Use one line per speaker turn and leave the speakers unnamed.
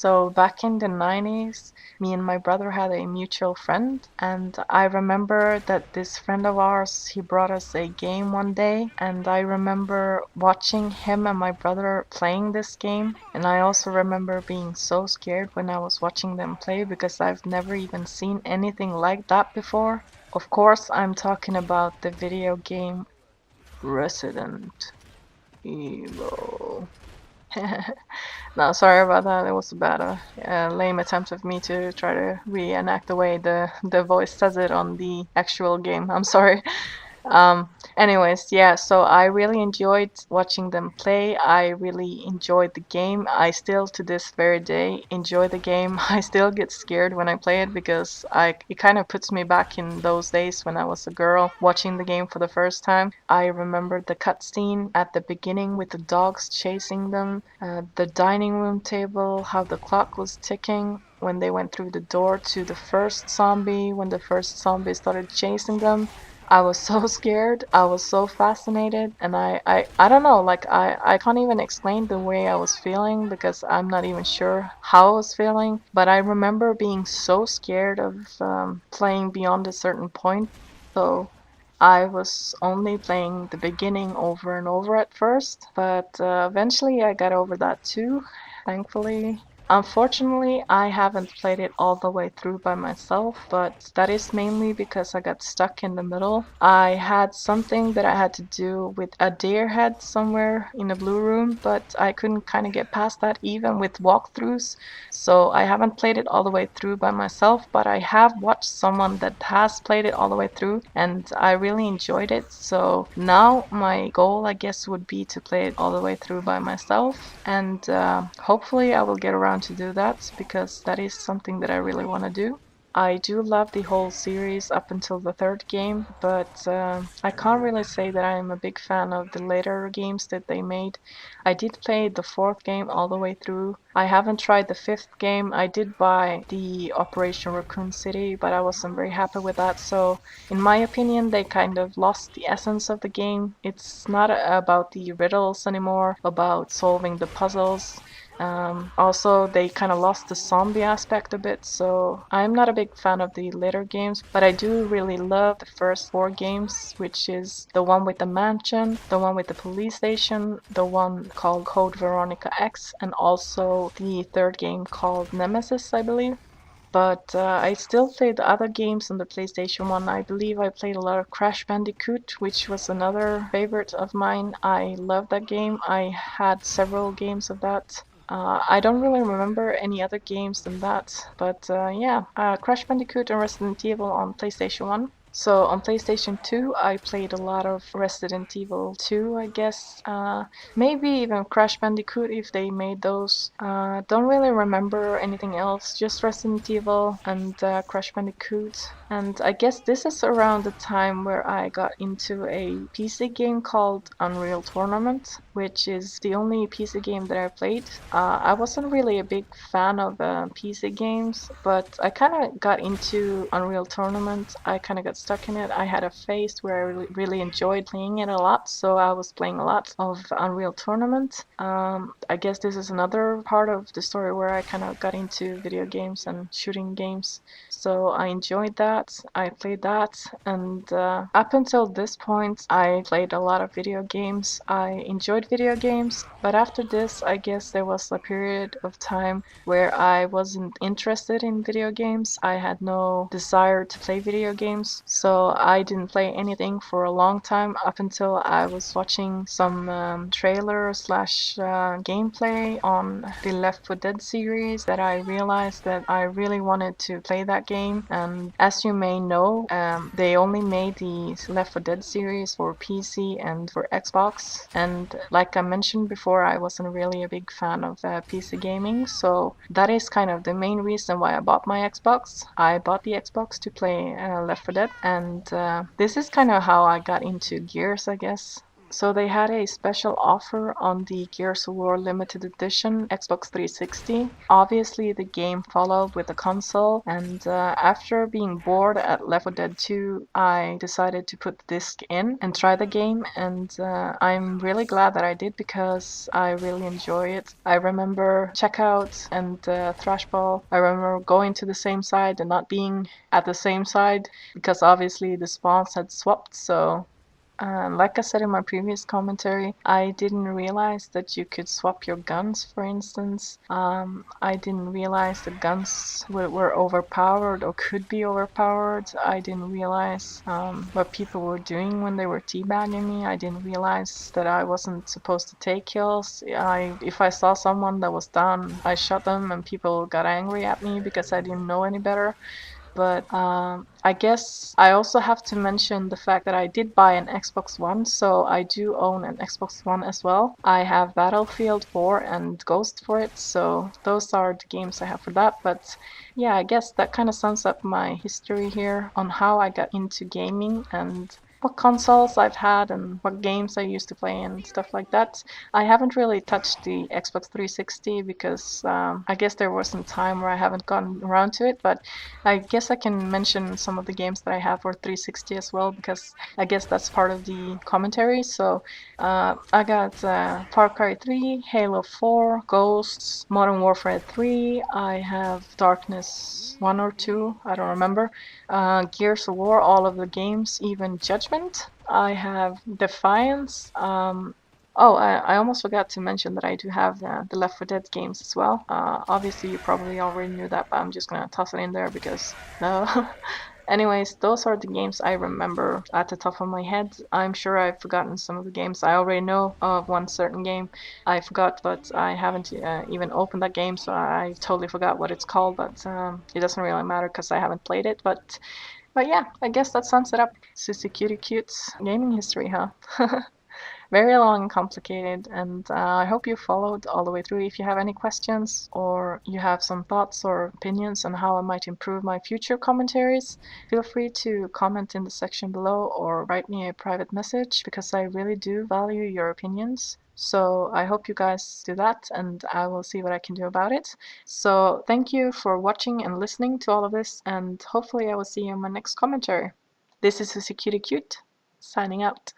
So back in the 90s, me and my brother had a mutual friend, and I remember that this friend of ours, he brought us a game one day, and I remember watching him and my brother playing this game, and I also remember being so scared when I was watching them play because I've never even seen anything like that before. Of course, I'm talking about the video game Resident Evil. No, sorry about that. It was a bad, lame attempt of me to try to reenact the way the voice says it on the actual game. I'm sorry. Um, Anyways, yeah, so I really enjoyed watching them play. I really enjoyed the game. I still, to this very day, enjoy the game. I still get scared when I play it because it kind of puts me back in those days when I was a girl watching the game for the first time. I remember the cutscene at the beginning with the dogs chasing them, the dining room table, how the clock was ticking when they went through the door to the first zombie, when the first zombie started chasing them. I was so scared. I was so fascinated, and I don't know, like I can't even explain the way I was feeling because I'm not even sure how I was feeling. But I remember being so scared of playing beyond a certain point. So I was only playing the beginning over and over at first, but eventually I got over that too, thankfully. Unfortunately, I haven't played it all the way through by myself, but that is mainly because I got stuck in the middle. I had something that I had to do with a deer head somewhere in a blue room, but I couldn't kind of get past that even with walkthroughs. So I haven't played it all the way through by myself, but I have watched someone that has played it all the way through, and I really enjoyed it. So now my goal, I guess, would be to play it all the way through by myself, and hopefully I will get around to do that because that is something that I really want to do. I do love the whole series up until the third game, but I can't really say that I'm a big fan of the later games that they made. I did play the fourth game all the way through. I haven't tried the fifth game. I did buy the Operation Raccoon City, but I wasn't very happy with that. So, in my opinion, they kind of lost the essence of the game. It's not about the riddles anymore, about solving the puzzles. Also, they kind of lost the zombie aspect a bit, so I'm not a big fan of the later games, but I do really love the first four games, which is the one with the mansion, the one with the police station, the one called Code Veronica X, and also the third game called Nemesis, I believe. But I still play the other games on the PlayStation 1. I believe I played a lot of Crash Bandicoot, which was another favorite of mine. I love that game. I had several games of that. I don't really remember any other games than that, but yeah, Crash Bandicoot and Resident Evil on PlayStation 1. So on PlayStation 2, I played a lot of Resident Evil 2, I guess. Maybe even Crash Bandicoot if they made those. Don't really remember anything else, just Resident Evil and Crash Bandicoot. And I guess this is around the time where I got into a PC game called Unreal Tournament, which is the only PC game that I played. I wasn't really a big fan of PC games, but I kind of got into Unreal Tournament. I kind of got stuck in it. I had a phase where I really enjoyed playing it a lot, so I was playing a lot of Unreal Tournament. I guess this is another part of the story where I kind of got into video games and shooting games. So I enjoyed that. I played that, and up until this point, I played a lot of video games. I enjoyed video games, but after this, I guess there was a period of time where I wasn't interested in video games. I had no desire to play video games, so I didn't play anything for a long time up until I was watching some trailer slash gameplay on the Left 4 Dead series that I realized that I really wanted to play that game. And as you may know, they only made the Left 4 Dead series for PC and for Xbox. And like I mentioned before, I wasn't really a big fan of PC gaming, so that is kind of the main reason why I bought my Xbox. I bought the Xbox to play Left 4 Dead, and this is kind of how I got into Gears, I guess. So they had a special offer on the Gears of War limited edition Xbox 360. Obviously, the game followed with the console, and after being bored at Left 4 Dead 2, I decided to put the disc in and try the game, and I'm really glad that I did because I really enjoy it. I remember Checkout and Thrashball. I remember going to the same side and not being at the same side because obviously the spawns had swapped, so like I said in my previous commentary, I didn't realize that you could swap your guns, for instance. I didn't realize the guns were overpowered or could be overpowered. I didn't realize what people were doing when they were teabagging me. I didn't realize that I wasn't supposed to take kills. If I saw someone that was down, I shot them and people got angry at me because I didn't know any better. But I guess I also have to mention the fact that I did buy an Xbox One, so I do own an Xbox One as well. I have Battlefield 4 and Ghost for it, so those are the games I have for that. But yeah, I guess that kind of sums up my history here on how I got into gaming and what consoles I've had and what games I used to play and stuff like that. I haven't really touched the Xbox 360 because I guess there was some time where I haven't gotten around to it, but I guess I can mention some of the games that I have for 360 as well because I guess that's part of the commentary. So I got Far Cry 3, Halo 4, Ghosts, Modern Warfare 3. I have Darkness 1 or 2, I don't remember. Gears of War, all of the games, even Judgment. I have Defiance. Oh, I almost forgot to mention that I do have the Left 4 Dead games as well. Obviously, you probably already knew that, but I'm just gonna toss it in there because no. Anyways, those are the games I remember at the top of my head. I'm sure I've forgotten some of the games. I already know of one certain game I forgot, but I haven't even opened that game, so I totally forgot what it's called. But it doesn't really matter because I haven't played it. But yeah, I guess that sums it up. Susie Qute's gaming history, huh? Very long and complicated, and I hope you followed all the way through. If you have any questions or you have some thoughts or opinions on how I might improve my future commentaries, feel free to comment in the section below or write me a private message because I really do value your opinions. So I hope you guys do that and I will see what I can do about it. So thank you for watching and listening to all of this, and hopefully I will see you in my next commentary. This is Susie Qute, signing out.